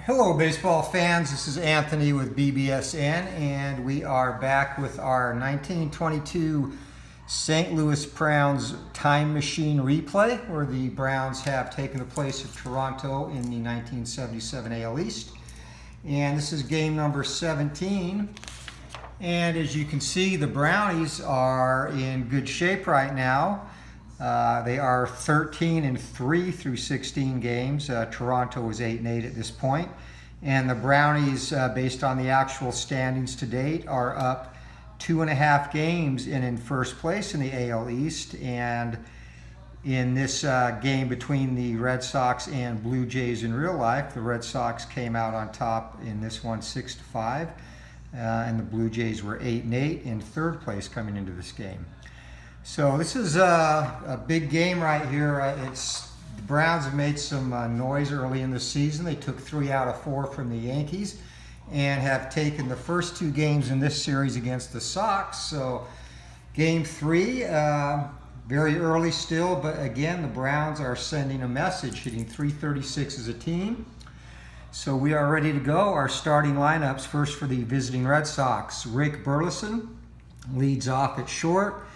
Hello baseball fans, this is Anthony with BBSN and we are back with our 1922 St. Louis Browns time machine replay where the Browns have taken the place of Toronto in the 1977 AL East. And this is game number 17. And as you can see, the Brownies are in good shape right now. They are 13-3 through 16 games. Toronto is 8-8 at this point. And the Brownies, based on the actual standings to date, are up 2.5 games and in first place in the AL East. And in this game between the Red Sox and Blue Jays in real life, the Red Sox came out on top in this one 6-5. And the Blue Jays were 8-8 in third place coming into this game. So this is a big game right here. The Browns have made some noise early in the season. They took 3 out of 4 from the Yankees and have taken the first 2 games in this series against the Sox. So game 3, very early still, but again, the Browns are sending a message, hitting .336 as a team. So we are ready to go. Our starting lineups, first for the visiting Red Sox. Rick Burleson leads off at short.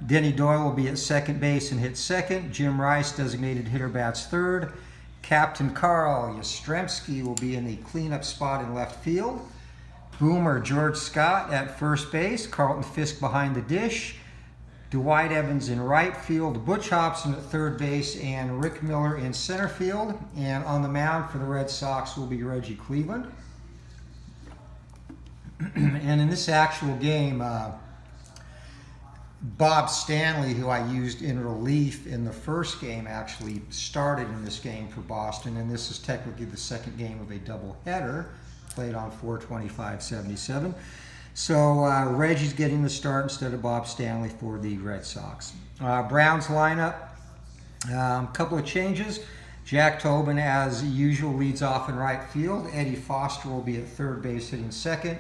Denny Doyle will be at second base and hit second. Jim Rice, designated hitter, bats third. Captain Carl Yastrzemski will be in the cleanup spot in left field. Boomer George Scott at first base. Carlton Fisk behind the dish. Dwight Evans in right field. Butch Hobson at third base. And Rick Miller in center field. And on the mound for the Red Sox will be Reggie Cleveland. And in this actual game, Bob Stanley, who I used in relief in the first game, actually started in this game for Boston, and this is technically the second game of a doubleheader played on 4/25/77. So Reggie's getting the start instead of Bob Stanley for the Red Sox. Browns lineup, a couple of changes. Jack Tobin, as usual, leads off in right field. Eddie Foster will be at third base hitting second.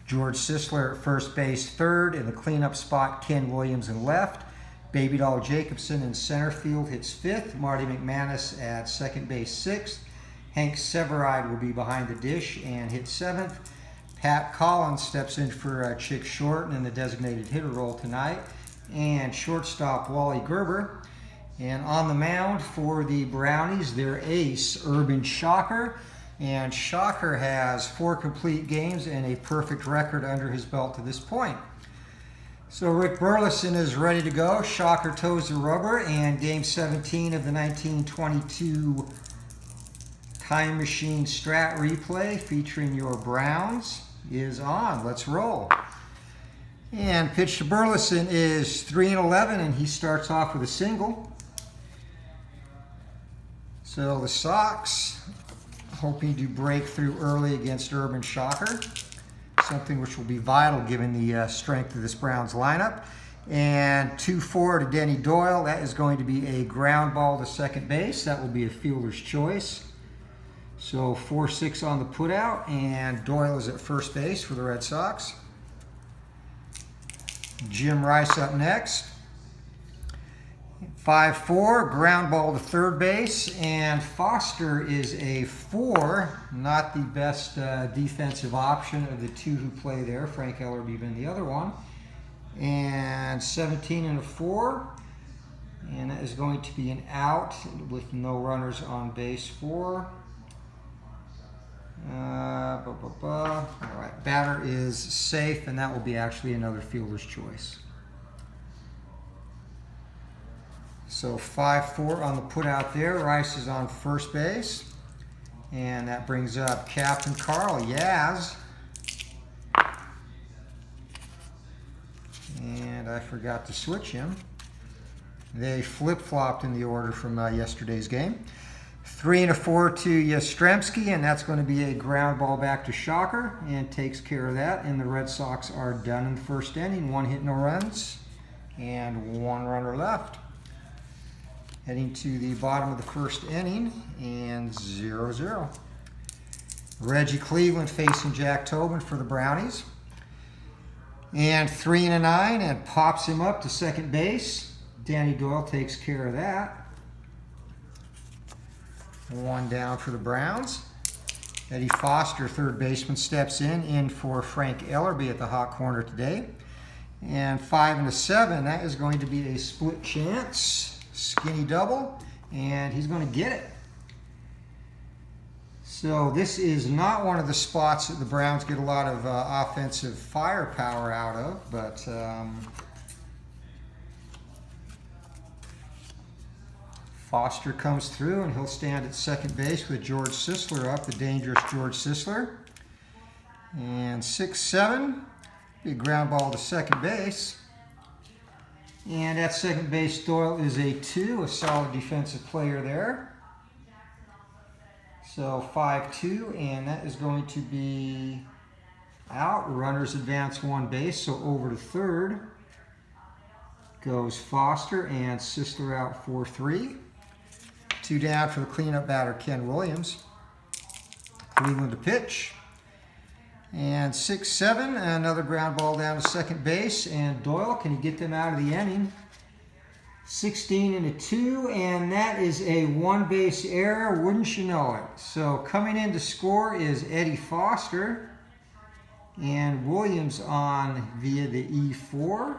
George Sisler at first base third. In the cleanup spot, Ken Williams in left. Baby Doll Jacobson in center field hits fifth. Marty McManus at second base sixth. Hank Severide will be behind the dish and hit seventh. Pat Collins steps in for Chick Shorten in the designated hitter role tonight. And shortstop Wally Gerber. And on the mound for the Brownies, their ace, Urban Shocker. And Shocker has 4 complete games and a perfect record under his belt to this point. So Rick Burleson is ready to go. Shocker toes the rubber, and game 17 of the 1922 Time Machine Strat replay featuring your Browns is on. Let's roll. And pitch to Burleson is 3-11, and he starts off with a single. So the Sox hoping to break through early against Urban Shocker, something which will be vital given the strength of this Browns lineup. And 2-4 to Denny Doyle. That is going to be a ground ball to second base. That will be a fielder's choice. So 4-6 on the putout, and Doyle is at first base for the Red Sox. Jim Rice up next. 5-4, ground ball to third base, and Foster is a 4, not the best defensive option of the 2 who play there. Frank Ellerby being the other one. And 17 and a 4, and that is going to be an out with no runners on base for. All right, batter is safe, and that will be actually another fielder's choice. So 5-4 on the putout there. Rice is on first base. And that brings up Captain Carl Yaz. And I forgot to switch him. They flip-flopped in the order from yesterday's game. 3-4 to Yastrzemski, and that's going to be a ground ball back to Shocker, and takes care of that. And the Red Sox are done in the first inning. 1 hit, no runs, and 1 runner left. Heading to the bottom of the first inning, and 0-0. Reggie Cleveland facing Jack Tobin for the Brownies. And 3-9, and pops him up to second base. Danny Doyle takes care of that. 1 down for the Browns. Eddie Foster, third baseman, steps in for Frank Ellerby at the hot corner today. And 5 and a 7, that is going to be a split chance, skinny double, and he's going to get it. So this is not one of the spots that the Browns get a lot of offensive firepower out of, but Foster comes through, and he'll stand at second base with George Sisler up, the dangerous George Sisler. And 6-7, big ground ball to second base. And at second base, Doyle is a 2, a solid defensive player there. So 5-2, and that is going to be out. Runners advance one base, so over to third goes Foster, and Sisler out 4-3. 2 down for the cleanup batter, Ken Williams. Cleveland to pitch. And 6-7, another ground ball down to second base, and Doyle, can he get them out of the inning? 16 and a 2, and that is a one-base error, wouldn't you know it. So coming in to score is Eddie Foster, and Williams on via the E4,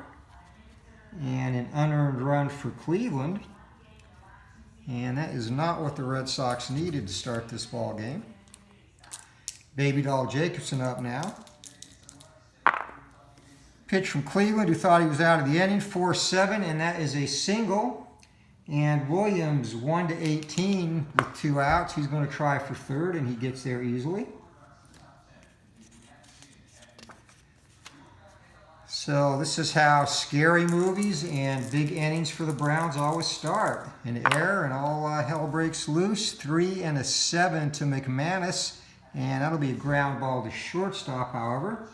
and an unearned run for Cleveland. And that is not what the Red Sox needed to start this ball game. Baby Doll Jacobson up now. Pitch from Cleveland, who thought he was out of the inning, 4-7, and that is a single. And Williams 1-18 with 2 outs. He's going to try for third, and he gets there easily. So this is how scary movies and big innings for the Browns always start. An error, and all hell breaks loose. 3 and a 7 to McManus, and that'll be a ground ball to shortstop, however.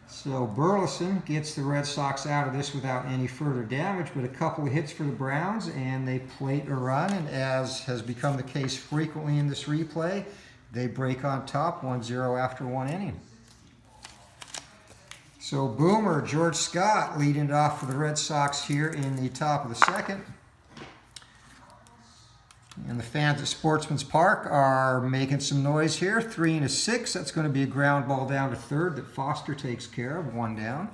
So Burleson gets the Red Sox out of this without any further damage, but a couple of hits for the Browns, and they plate a run, and as has become the case frequently in this replay, they break on top 1-0 after 1 inning. So Boomer, George Scott leading it off for the Red Sox here in the top of the second. And the fans at Sportsman's Park are making some noise here. 3 and a 6. That's going to be a ground ball down to third that Foster takes care of. 1 down.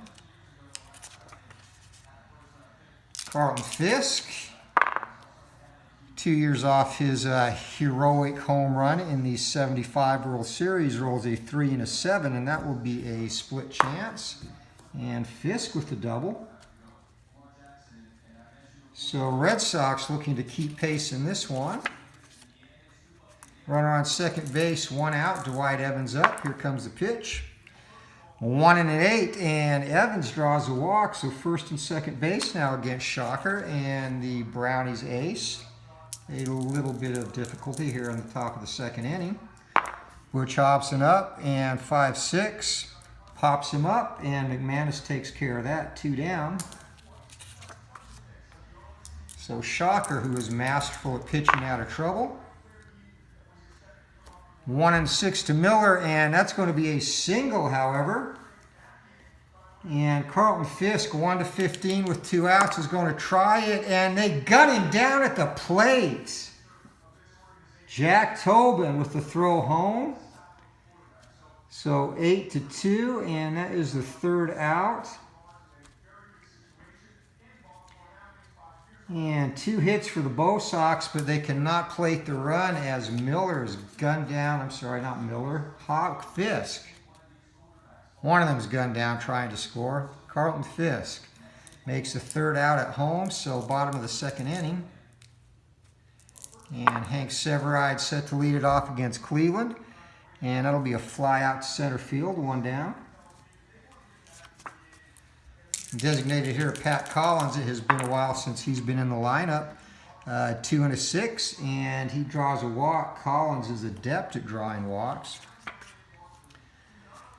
Carlton Fisk, 2 years off his heroic home run in the 75 World Series, rolls a 3 and a 7, and that will be a split chance. And Fisk with the double. So Red Sox looking to keep pace in this one. Runner on second base, 1 out. Dwight Evans up. Here comes the pitch. 1 and an 8, and Evans draws a walk. So first and second base now against Shocker, and the Brownies ace. A little bit of difficulty here on the top of the second inning. Butch Hobson up, and 5-6. Pops him up, and McManus takes care of that. 2 down. So Shocker, who is masterful at pitching out of trouble. 1 and 6 to Miller, and that's going to be a single, however. And Carlton Fisk, 1-15 with 2 outs, is going to try it, and they gun him down at the plate. Jack Tobin with the throw home. So 8-2, and that is the 3rd out. And 2 hits for the Bo Sox, but they cannot plate the run as Miller is gunned down. I'm sorry, not Miller. Fisk. One of them is gunned down trying to score. Carlton Fisk makes the 3rd out at home, so bottom of the second inning. And Hank Severide set to lead it off against Cleveland. And that'll be a fly out to center field, 1 down. Designated here Pat Collins. It has been a while since he's been in the lineup. 2 and a 6, and he draws a walk. Collins is adept at drawing walks.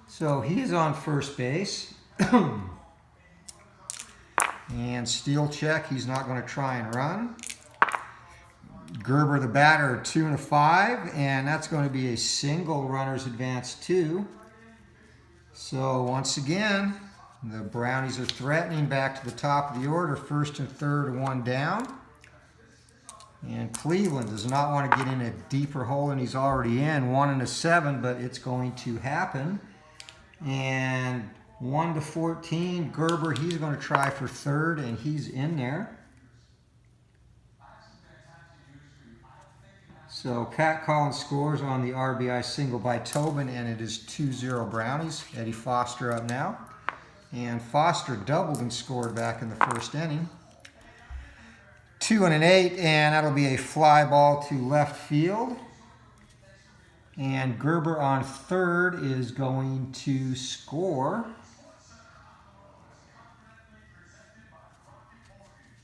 So he is on first base. And steal check, he's not going to try and run. Gerber the batter, 2 and a 5, and that's going to be a single. Runners advance 2. So once again, the Brownies are threatening back to the top of the order. 1st and 3rd, 1 down. And Cleveland does not want to get in a deeper hole than he's already in. 1 and a 7, but it's going to happen. And 1 to 14, Gerber, he's going to try for third, and he's in there. So Pat Collins scores on the RBI single by Tobin, and it is 2-0 Brownies. Eddie Foster up now. And Foster doubled and scored back in the first inning. 2 and an 8, and that'll be a fly ball to left field. And Gerber on third is going to score.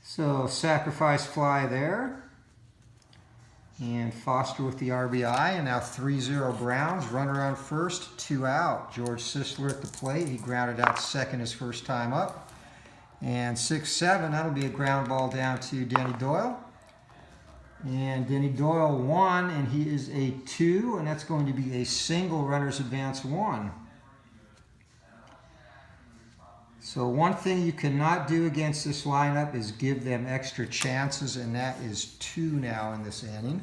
So sacrifice fly there. And Foster with the RBI, and now 3-0 Browns. Runner on first, 2 out. George Sisler at the plate. He grounded out second his first time up. And 6-7, that'll be a ground ball down to Denny Doyle. And Denny Doyle 1, and he is a 2, and that's going to be a single. Runners advance 1. So one thing you cannot do against this lineup is give them extra chances, and that is 2 now in this inning.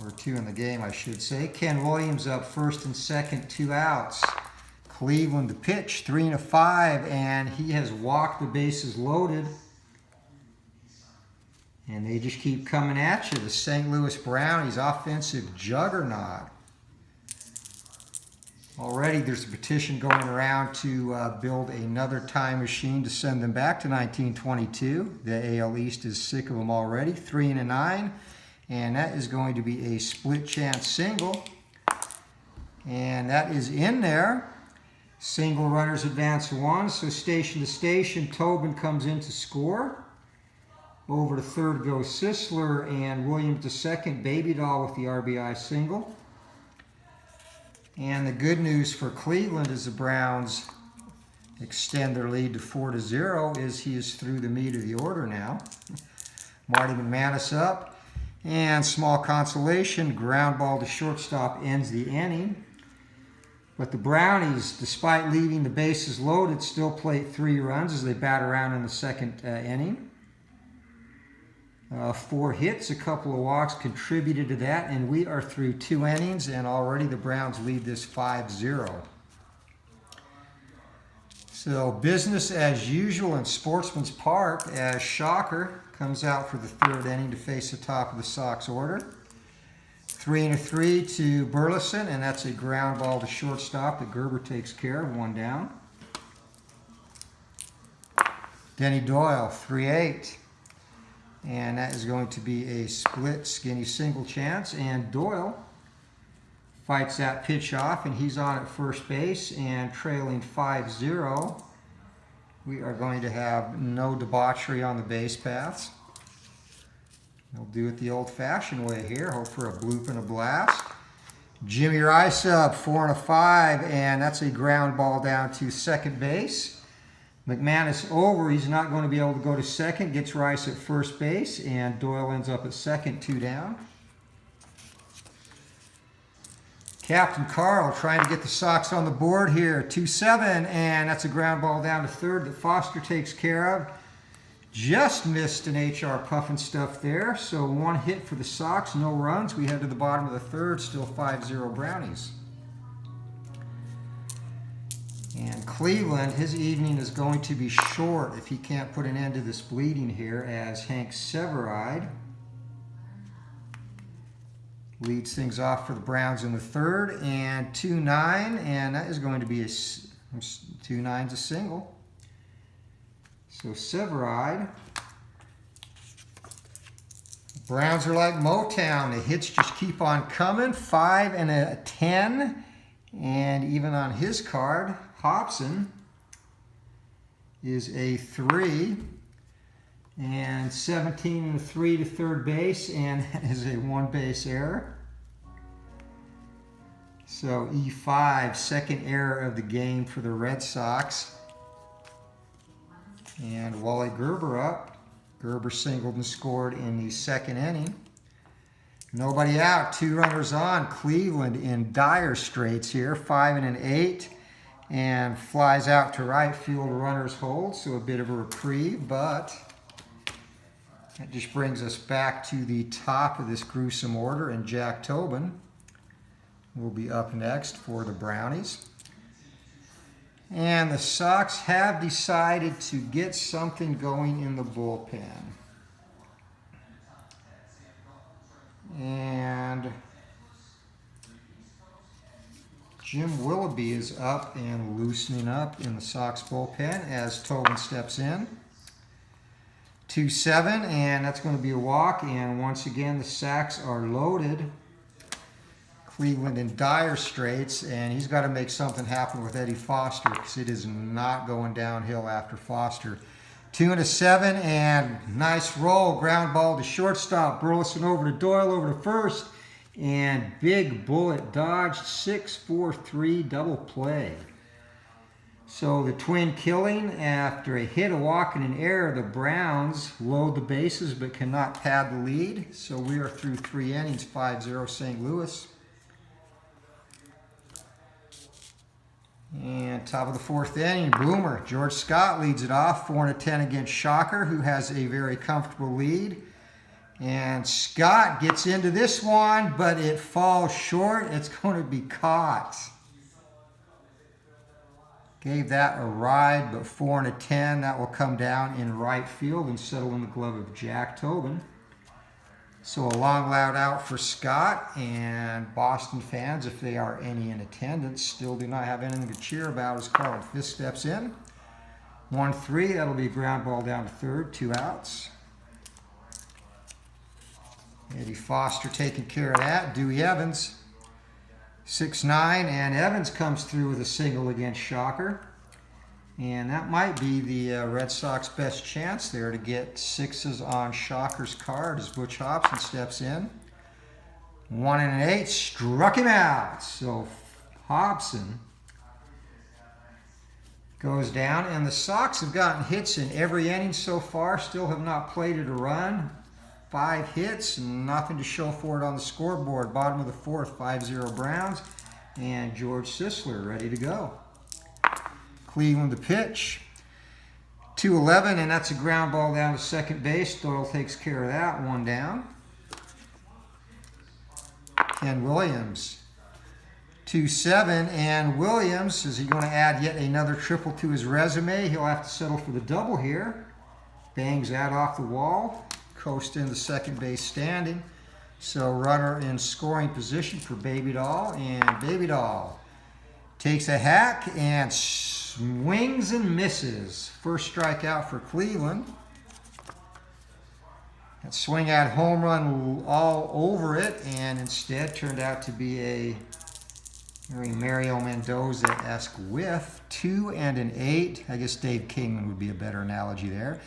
Or 2 in the game, I should say. Ken Williams up first and second, 2 outs. Cleveland to pitch, 3 and a 5, and he has walked the bases loaded. And they just keep coming at you. The St. Louis Brownies offensive juggernaut. Already there's a petition going around to build another time machine to send them back to 1922. The AL East is sick of them already. 3 and a 9, and that is going to be a split chance single. And that is in there. Single, runners advance 1, so station to station. Tobin comes in to score. Over to third goes Sisler, and Williams to second. Baby Doll with the RBI single. And the good news for Cleveland as the Browns extend their lead to 4-0 is he is through the meat of the order now. Marty McManus up. And small consolation, ground ball to shortstop ends the inning. But the Brownies, despite leaving the bases loaded, still plate 3 runs as they bat around in the second inning. 4 hits, a couple of walks contributed to that, and we are through 2 innings, and already the Browns lead this 5-0. So business as usual in Sportsman's Park as Shocker comes out for the 3rd inning to face the top of the Sox order. 3 and a 3 to Burleson, and that's a ground ball to shortstop that Gerber takes care of, 1 down. Denny Doyle, 3-8. And that is going to be a split skinny single chance. And Doyle fights that pitch off, and he's on at first base. And trailing 5-0, we are going to have no debauchery on the base paths. We'll do it the old-fashioned way here. Hope for a bloop and a blast. Jimmy Rice up, 4 and a 5, and that's a ground ball down to second base. McManus over, he's not going to be able to go to second, gets Rice at first base, and Doyle ends up at second, 2 down. Captain Carl trying to get the Sox on the board here, 2-7, and that's a ground ball down to third that Foster takes care of. Just missed an H.R. Puffin stuff there, so 1 hit for the Sox, no runs. We head to the bottom of the 3rd, still 5-0 Brownies. And Cleveland, his evening is going to be short if he can't put an end to this bleeding here, as Hank Severide leads things off for the Browns in the 3rd, and 2-9, and that is going to be a 2-9's a single. So Severide. Browns are like Motown. The hits just keep on coming. 5 and a 10, and even on his card, Hobson is a 3, and 17 and a 3 to third base, and that is a 1 base error. So E5, second error of the game for the Red Sox. And Wally Gerber up. Gerber singled and scored in the 2nd inning. Nobody out, 2 runners on. Cleveland in dire straits here, 5 and an 8. and flies out to right field. Runners hold, so a bit of a reprieve, but that just brings us back to the top of this gruesome order, and Jack Tobin will be up next for the Brownies. And the Sox have decided to get something going in the bullpen. And Jim Willoughby is up and loosening up in the Sox bullpen as Tobin steps in. 2-7, and that's going to be a walk. And once again, the sacks are loaded. Cleveland in dire straits, and he's got to make something happen with Eddie Foster because it is not going downhill after Foster. 2-7, and nice roll. Ground ball to shortstop. Burleson over to Doyle, over to first, and big bullet dodged. 6-4-3 double play. So the Twin killing after a hit, a walk, and an error. The Browns load the bases but cannot pad the lead. So we are through 3 innings, 5-0 St. Louis. And top of the 4th inning, boomer. George Scott leads it off, 4-10 against Shocker, who has a very comfortable lead. And Scott gets into this one, but it falls short. It's going to be caught. Gave that a ride, but 4-10. That will come down in right field and settle in the glove of Jack Tobin. So a long loud out for Scott, and Boston fans, if they are any in attendance, still do not have anything to cheer about as Carl Fisk steps in. 1-3, that'll be a ground ball down to third, 2 outs. Eddie Foster taking care of that. Dewey Evans, 6-9, and Evans comes through with a single against Shocker. And that might be the Red Sox best chance there to get 6s on Shocker's card as Butch Hobson steps in. 1-8, struck him out. So Hobson goes down, and the Sox have gotten hits in every inning so far, still have not plated a run. 5 hits, nothing to show for it on the scoreboard. Bottom of the 4th, 5-0 Browns, and George Sisler ready to go. Cleveland to pitch. 2-11, and that's a ground ball down to second base. Doyle takes care of that, 1 down. Ken Williams. 2-7, and Williams, is he going to add yet another triple to his resume? He'll have to settle for the double here. Bangs that off the wall. Coast into second base standing. So runner in scoring position for Baby Doll, and Baby Doll takes a hack and swings and misses. First strikeout for Cleveland. That swing at home run all over it, and instead turned out to be a very Mario Mendoza-esque whiff. 2 and an 8. I guess Dave Kingman would be a better analogy there.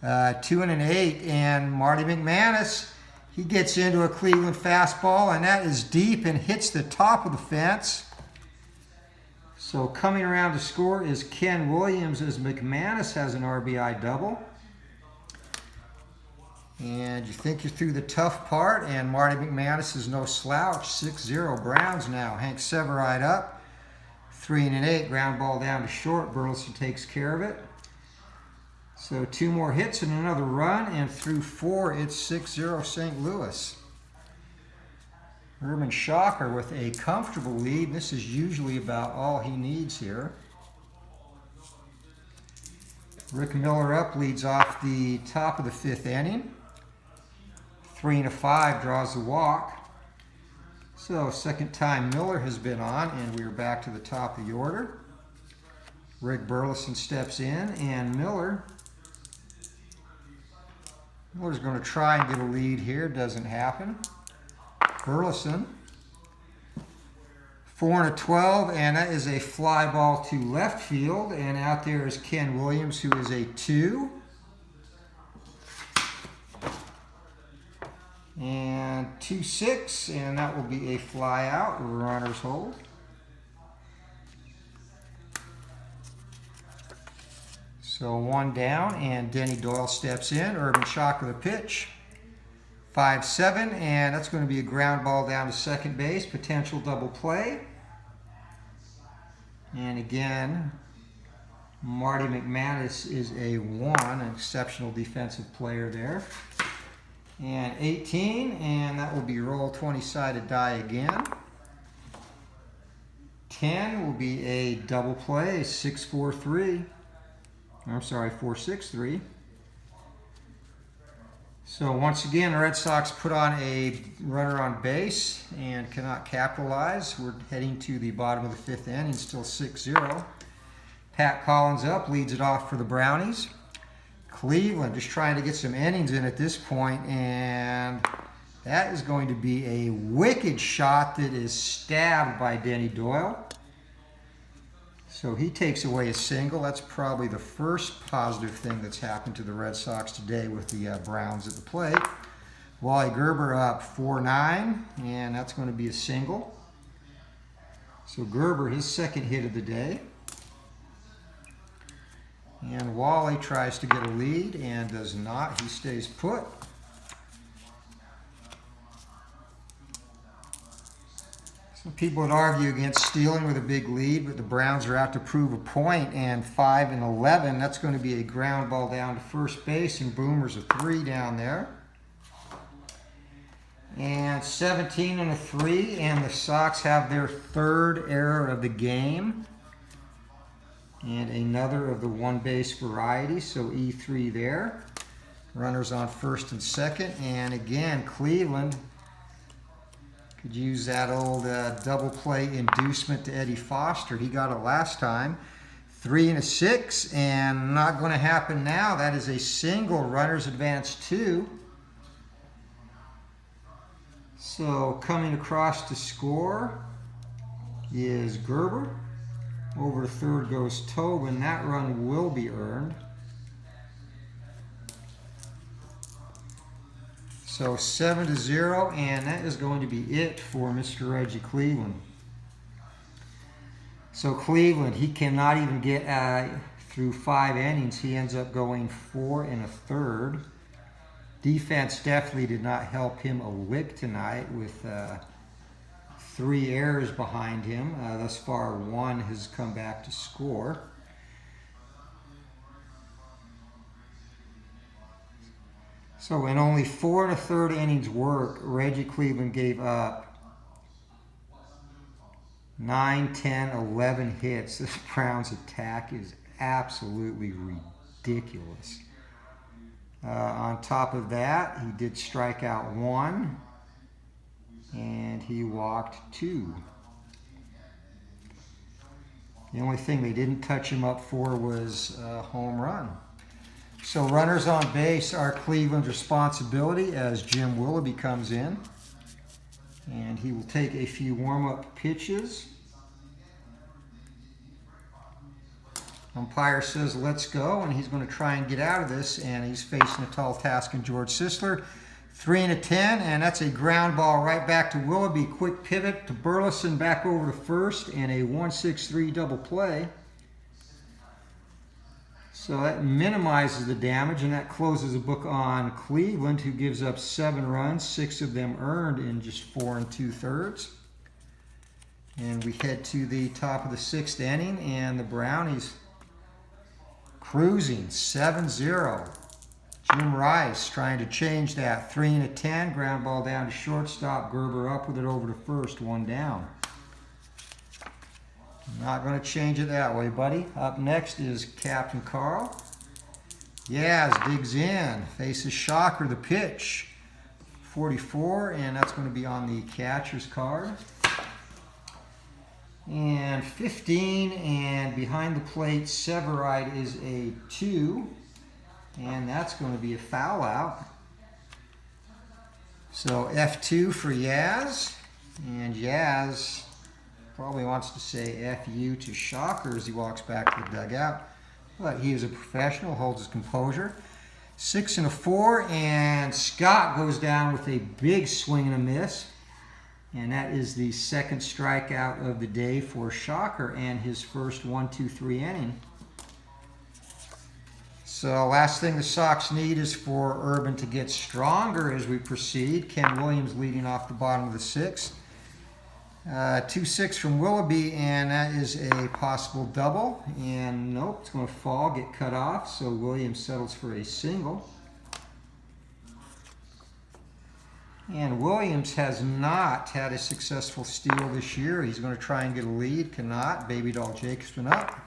2 and an 8, and Marty McManus, he gets into a Cleveland fastball, and that is deep and hits the top of the fence. So coming around to score is Ken Williams as McManus has an RBI double. And you think you're through the tough part, and Marty McManus is no slouch. 6-0 Browns now. Hank Severide up. 3 and an 8, ground ball down to short. Burleson takes care of it. So 2 more hits and another run, and through 4, it's 6-0 St. Louis. Urban Shocker with a comfortable lead. This is usually about all he needs here. Rick Miller up, leads off the top of the 5th inning. 3 and a 5, draws the walk. So second time Miller has been on, and we're back to the top of the order. Rick Burleson steps in, and Miller's going to try and get a lead here. Doesn't happen. Burleson, 4 and a 12, and that is a fly ball to left field. And out there is Ken Williams, who is a 2. And 2-6, and that will be a fly out. Runners hold. So 1 down, and Denny Doyle steps in. Urban Shocker the pitch. 5-7, and that's going to be a ground ball down to second base. Potential double play. And again, Marty McManus is a 1, an exceptional defensive player there. And 18, and that will be roll 20-sided die again. 10 will be a double play, 6-4-3. I'm sorry, 4-6-3. So once again, the Red Sox put on a runner on base and cannot capitalize. We're heading to the bottom of the 5th inning, still 6-0. Pat Collins up, leads it off for the Brownies. Cleveland just trying to get some innings in at this point, and that is going to be a wicked shot that is stabbed by Denny Doyle. So he takes away a single. That's probably the first positive thing that's happened to the Red Sox today with the Browns at the plate. Wally Gerber up 4-9, and that's going to be a single. So Gerber, his second hit of the day. And Wally tries to get a lead and does not. He stays put. Some people would argue against stealing with a big lead, but the Browns are out to prove a point, and 5-11. That's going to be a ground ball down to first base, and Boomer's a 3 down there. And 17-3, and the Sox have their 3rd error of the game. And another of the one-base variety, so E3 there. Runners on first and second, and again, Cleveland could use that old double play inducement to Eddie Foster. He got it last time. 3-6, and not going to happen now. That is a single. Runners advance 2. So coming across to score is Gerber. Over to third goes Tobin. That run will be earned. So 7-0, and that is going to be it for Mr. Reggie Cleveland. So Cleveland, he cannot even get through 5 innings. He ends up going 4 1/3. Defense definitely did not help him a lick tonight with 3 errors behind him. Thus far, 1 has come back to score. So in only 4 1/3 innings work, Reggie Cleveland gave up 9, 10, 11 hits. This Browns attack is absolutely ridiculous. On top of that, he did strike out 1. And he walked 2. The only thing they didn't touch him up for was a home run. So runners on base are Cleveland's responsibility as Jim Willoughby comes in. And he will take a few warm-up pitches. Umpire says, let's go, and he's going to try and get out of this, and he's facing a tall task in George Sisler. 3-10, and that's a ground ball right back to Willoughby. Quick pivot to Burleson, back over to first, and a 1-6-3 double play. So that minimizes the damage, and that closes the book on Cleveland, who gives up 7 runs, 6 of them earned in just 4 2/3. And we head to the top of the 6th inning, and the Brownies cruising 7-0. Jim Rice trying to change that. 3-10, ground ball down to shortstop. Gerber up with it over to first, 1 down. Not going to change it that way, buddy. Up next is Captain Carl. Yaz digs in, faces Shocker, the pitch. 44, and that's going to be on the catcher's card. And 15, and behind the plate, Severide is a 2. And that's going to be a foul out. So F2 for Yaz. And Yaz probably wants to say FU to Shocker as he walks back to the dugout. But he is a professional, holds his composure. 6 4, and Scott goes down with a big swing and a miss. And that is the 2nd strikeout of the day for Shocker and his first 1-2-3 inning. So last thing the Sox need is for Urban to get stronger as we proceed. Ken Williams leading off the bottom of the 6th. 2-6 from Willoughby, and that is a possible double. And nope, it's going to fall, get cut off, so Williams settles for a single. And Williams has not had a successful steal this year. He's going to try and get a lead, cannot. Baby Doll Jacobson up.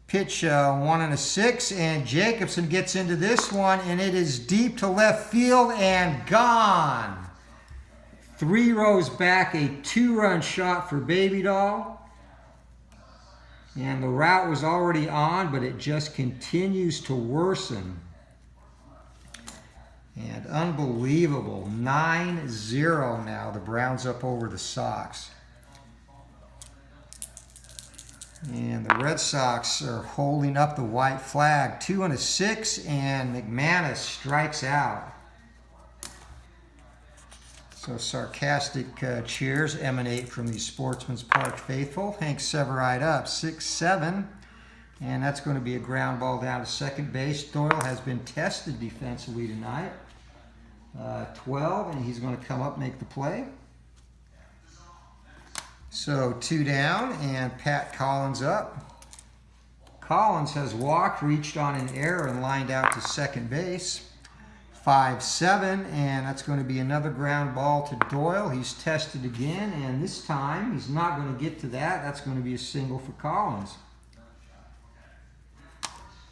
Pitch 1 and a 6, and Jacobson gets into this one, and it is deep to left field and gone. 3 rows back, a 2-run shot for Baby Doll. And the route was already on, but it just continues to worsen. And unbelievable, 9-0 now. The Browns up over the Sox. And the Red Sox are holding up the white flag. 2 and a 6, and McManus strikes out. So sarcastic cheers emanate from the Sportsman's Park faithful. Hank Severide up, 6-7. And that's going to be a ground ball down to second base. Doyle has been tested defensively tonight. 12, and he's going to come up, make the play. So 2 down, and Pat Collins up. Collins has walked, reached on an error, and lined out to second base. 5-7, and that's going to be another ground ball to Doyle. He's tested again, and this time he's not going to get to that. That's going to be a single for Collins.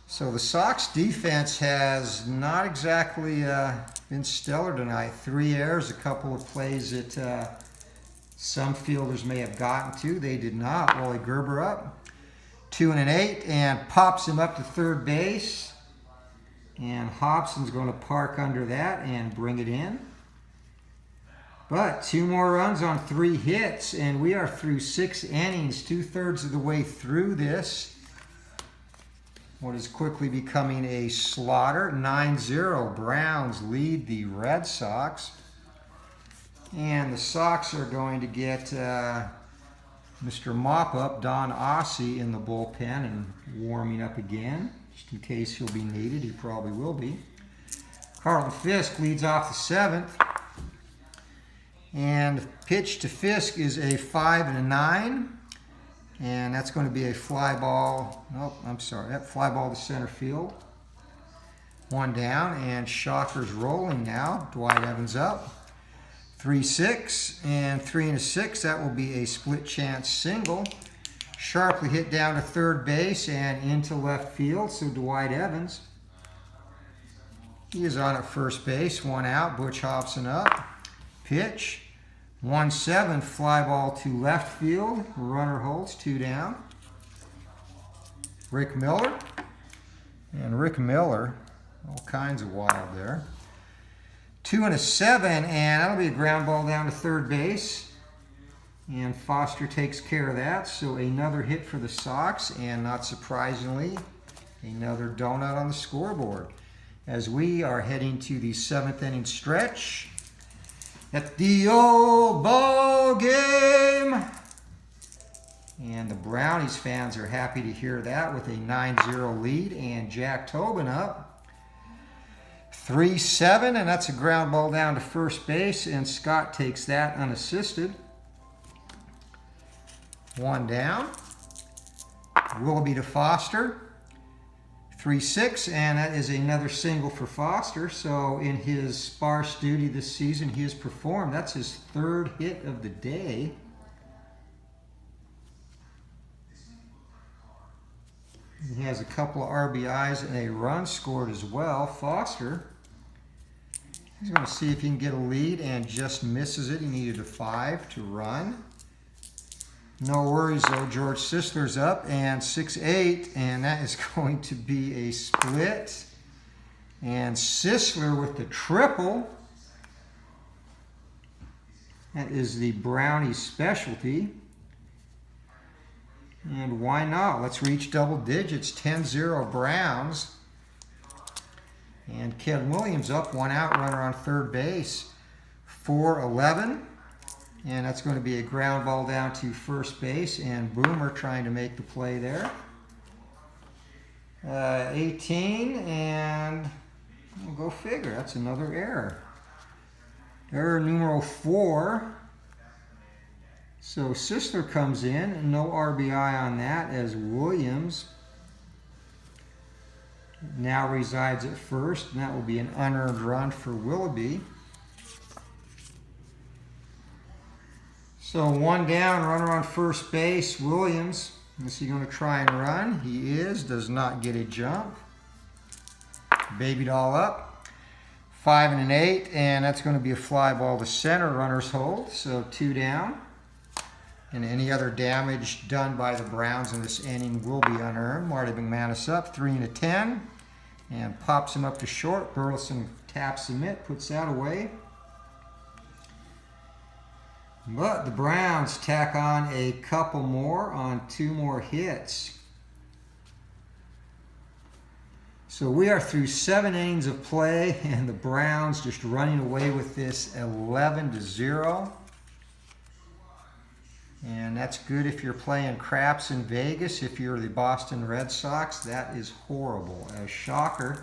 So the Sox defense has not exactly been stellar tonight. 3 errors, a couple of plays that some fielders may have gotten to. They did not. Wally Gerber up. 2 and an 8, and pops him up to third base. And Hobson's going to park under that and bring it in. But 2 more runs on 3 hits, and we are through 6 innings, 2/3 of the way through this. What is quickly becoming a slaughter. 9-0, Browns lead the Red Sox. And the Sox are going to get Mr. Mop-Up, Don Ossie, in the bullpen and warming up again. Just in case he'll be needed, he probably will be. Carlton Fisk leads off the 7th. And pitch to Fisk is a 5 and a 9. And that's going to be a fly ball. Nope, I'm sorry. That fly ball to center field. 1 down, and Shocker's rolling now. Dwight Evans up. 3-6, and 3 and a 6. That will be a split chance single. Sharply hit down to third base and into left field, so Dwight Evans. He is on at first base, 1 out, Butch Hobson up. Pitch, 1-7, fly ball to left field. Runner holds, 2 down. Rick Miller, and Rick Miller, all kinds of wild there. 2 and a 7, and that'll be a ground ball down to third base. And Foster takes care of that, so another hit for the Sox, and not surprisingly, another donut on the scoreboard. As we are heading to the 7th inning stretch at the old ball game. And the Brownies fans are happy to hear that with a 9-0 lead, and Jack Tobin up. 3-7, and that's a ground ball down to first base, and Scott takes that unassisted. 1 down. Willoughby to Foster. 3-6, and that is another single for Foster. So in his sparse duty this season, he has performed. That's his 3rd hit of the day. He has a couple of RBIs and a run scored as well. Foster, he's going to see if he can get a lead, and just misses it. He needed a 5 to run. No worries though, George Sisler's up, and 6-8, and that is going to be a split. And Sisler with the triple. That is the Brownie specialty. And why not? Let's reach double digits, 10-0 Browns. And Ken Williams up, 1 out, runner on third base. 4-11. And that's going to be a ground ball down to first base, and Boomer trying to make the play there. 18, and we'll go figure. That's another error. Error numero 4. So Sisler comes in, and no RBI on that, as Williams now resides at first, and that will be an unearned run for Willoughby. So one down, runner on first base, Williams. Is he going to try and run? He is, does not get a jump. Baby doll up. 5 and an 8, and that's going to be a fly ball to center, runners hold. So 2 down. And any other damage done by the Browns in this inning will be unearned. Marty McManus up, 3 and a 10. And pops him up to short. Burleson taps the mitt, puts that away. But the Browns tack on a couple more on 2 more hits. So we are through 7 innings of play, and the Browns just running away with this 11-0. And that's good if you're playing craps in Vegas. If you're the Boston Red Sox, that is horrible. As Shocker,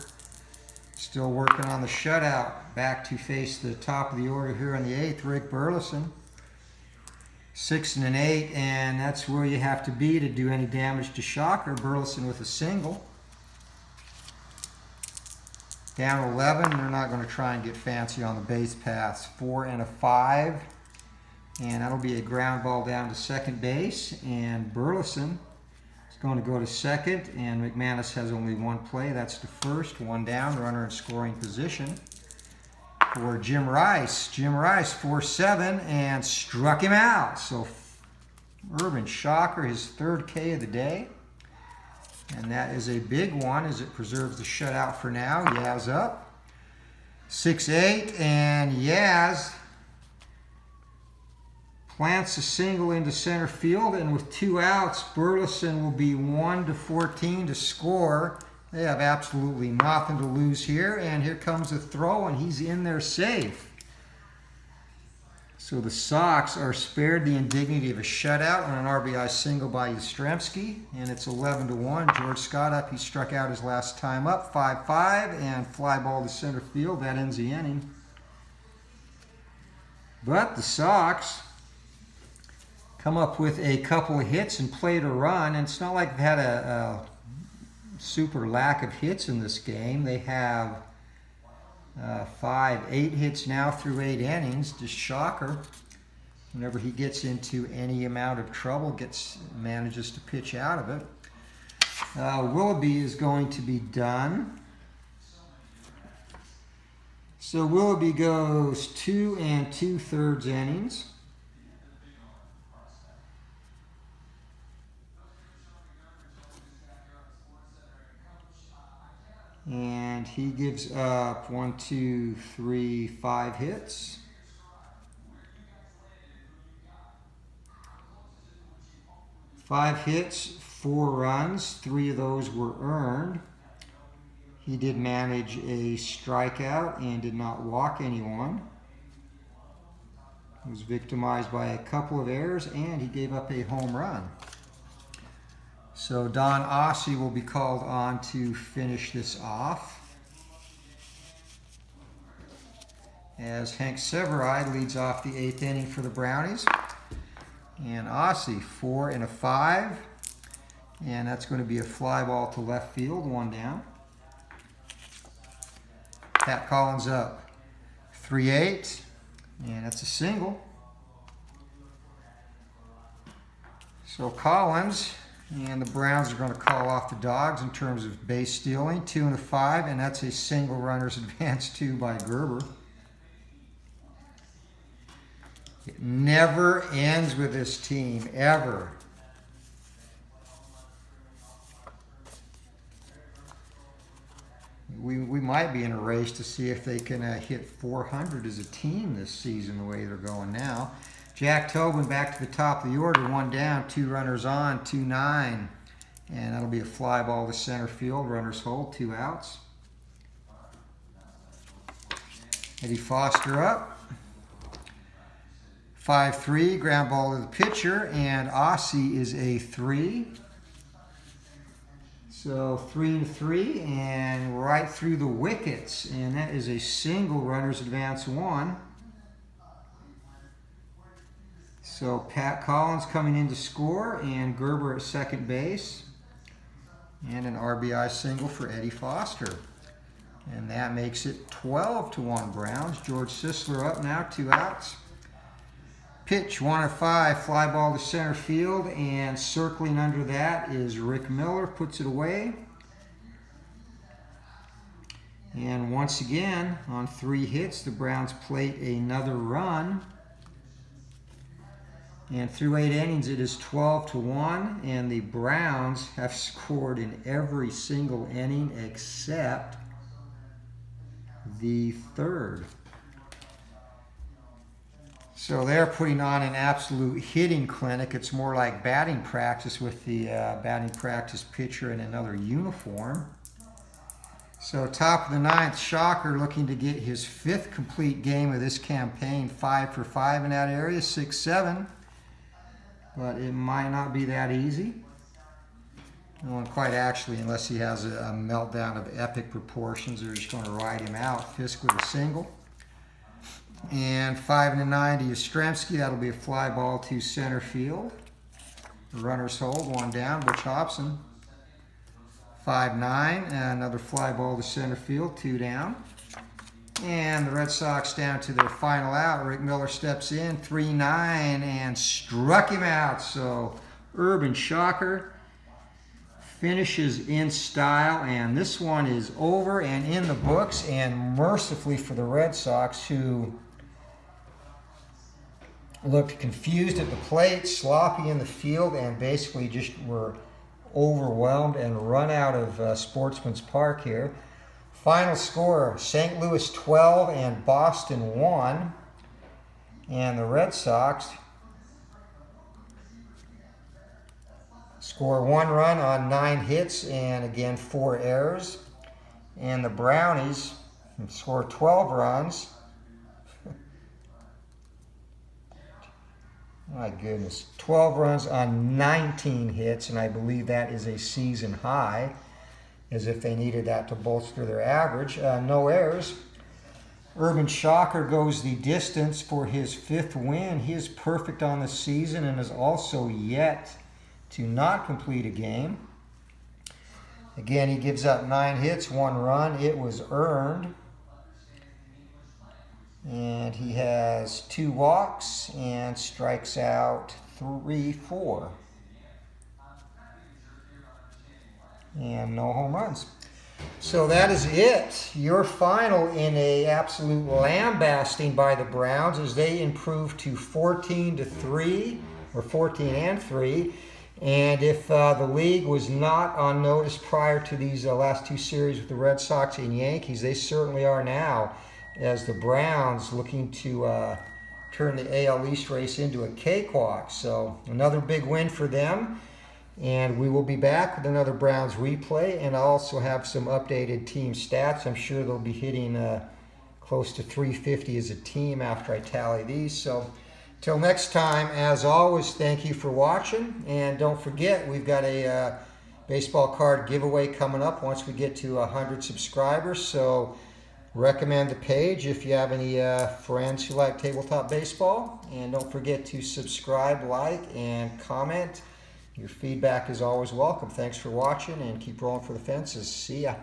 still working on the shutout. Back to face the top of the order here in the 8th, Rick Burleson. 6 and an 8, and that's where you have to be to do any damage to Shocker. Burleson with a single. Down 11, they're not going to try and get fancy on the base paths. 4 and a 5. And that'll be a ground ball down to second base. And Burleson is going to go to second. And McManus has only 1 play. That's the first. 1 down, runner in scoring position for Jim Rice. Jim Rice, 4-7, and struck him out. So Urban Shocker, his 3rd K of the day. And that is a big one as it preserves the shutout for now. Yaz up. 6-8, and Yaz plants a single into center field, and with 2 outs, Burleson will be 1-14 to score. They have absolutely nothing to lose here, and here comes a throw, and he's in there safe. So the Sox are spared the indignity of a shutout on an RBI single by Yastrzemski, and it's 11-1. George Scott up. He struck out his last time up, 5-5, and fly ball to center field. That ends the inning. But the Sox come up with a couple of hits and played a run, and it's not like they've had a super lack of hits in this game. They have 8 hits now through 8 innings. Just Shocker, whenever he gets into any amount of trouble, manages to pitch out of it. Willoughby is going to be done. So Willoughby goes 2 2/3 innings. And he gives up 5 hits. Five hits, 4 runs, 3 of those were earned. He did manage a strikeout and did not walk anyone. He was victimized by a couple of errors, and he gave up a home run. So Don Ossie will be called on to finish this off, as Hank Severide leads off the 8th inning for the Brownies. And Ossie, 4 and a 5, and that's going to be a fly ball to left field, 1 down. Pat Collins up, 3-8, and that's a single. So Collins and the Browns are going to call off the Dogs in terms of base stealing. 2 and a 5, and that's a single runner's advance 2 by Gerber. It never ends with this team, ever. We might be in a race to see if they can hit 400 as a team this season the way they're going now. Jack Tobin back to the top of the order, 1 down, 2 runners on, 2-9. And that'll be a fly ball to center field, runners hold, 2 outs. Eddie Foster up, 5-3, ground ball to the pitcher, and Ossie is a 3. So 3 and 3, and right through the wickets, and that is a single, runners advance 1. So Pat Collins coming in to score, and Gerber at second base. And an RBI single for Eddie Foster. And that makes it 12-1 Browns. George Sisler up now, 2 outs. Pitch, 1-5, fly ball to center field, and circling under that is Rick Miller, puts it away. And once again, on 3 hits, the Browns plate another run. And through 8 innings, it is 12-1, and the Browns have scored in every single inning except the 3rd. So they're putting on an absolute hitting clinic. It's more like batting practice with the batting practice pitcher in another uniform. So top of the 9th, Shocker looking to get his 5th complete game of this campaign. 5 for 5 in that area, 6-7. But it might not be that easy. Well, quite actually, unless he has a meltdown of epic proportions, they're just going to ride him out. Fisk with a single. And 5 to 9 to Yastrzemski. That'll be a fly ball to center field. The runners hold, 1 down. Butch Hobson. 5-9, and another fly ball to center field, 2 down. And the Red Sox down to their final out. Rick Miller steps in, 3-9, and struck him out. So Urban Shocker finishes in style, and this one is over and in the books. And mercifully for the Red Sox, who looked confused at the plate, sloppy in the field, and basically just were overwhelmed and run out of Sportsman's Park here. Final score, St. Louis 12 and Boston 1. And the Red Sox score 1 run on 9 hits and again 4 errors. And the Brownies score 12 runs. My goodness, 12 runs on 19 hits, and I believe that is a season high, as if they needed that to bolster their average. No errors. Urban Shocker goes the distance for his 5th win. He is perfect on the season and is also yet to not complete a game. Again, he gives up 9 hits, 1 run. It was earned. And he has 2 walks and strikes out 3-4. And no home runs. So that is it. Your final in a absolute lambasting by the Browns as they improve to 14-3 or 14-3. And if the league was not on notice prior to these last 2 series with the Red Sox and Yankees, they certainly are now, as the Browns looking to turn the AL East race into a cakewalk. So another big win for them. And we will be back with another Browns replay, and I'll also have some updated team stats. I'm sure they'll be hitting close to 350 as a team after I tally these. So till next time, as always, thank you for watching. And don't forget, we've got a baseball card giveaway coming up once we get to 100 subscribers. So recommend the page if you have any friends who like tabletop baseball. And don't forget to subscribe, like, and comment. Your feedback is always welcome. Thanks for watching, and keep rolling for the fences. See ya.